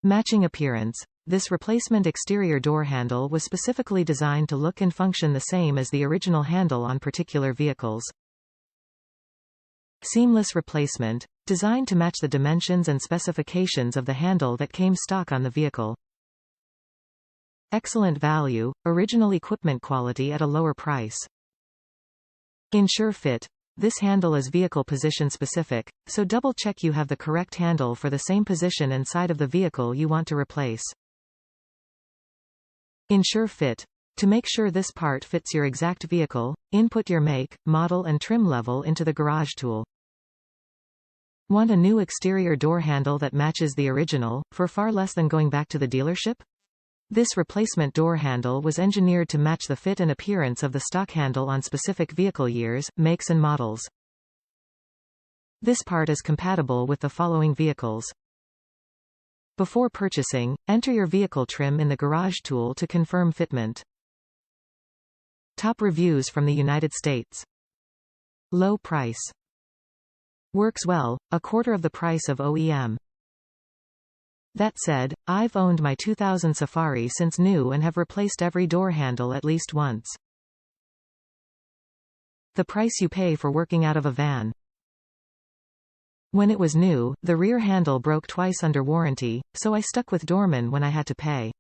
Matching appearance. This replacement exterior door handle was specifically designed to look and function the same as the original handle on particular vehicles. Seamless replacement. Designed to match the dimensions and specifications of the handle that came stock on the vehicle. Excellent value. Original equipment quality at a lower price. Ensure fit. This handle is vehicle position specific, so double check you have the correct handle for the same position and side of the vehicle you want to replace. Ensure fit. To make sure this part fits your exact vehicle, input your make, model and trim level into the garage tool. Want a new exterior door handle that matches the original, for far less than going back to the dealership? This replacement door handle was engineered to match the fit and appearance of the stock handle on specific vehicle years, makes and models. This part is compatible with the following vehicles. Before purchasing, enter your vehicle trim in the garage tool to confirm fitment. Top reviews from the United States. Low price. Works well, a quarter of the price of OEM. That said, I've owned my 2000 Safari since new and have replaced every door handle at least once. The price you pay for working out of a van. When it was new, the rear handle broke twice under warranty, so I stuck with Dorman when I had to pay.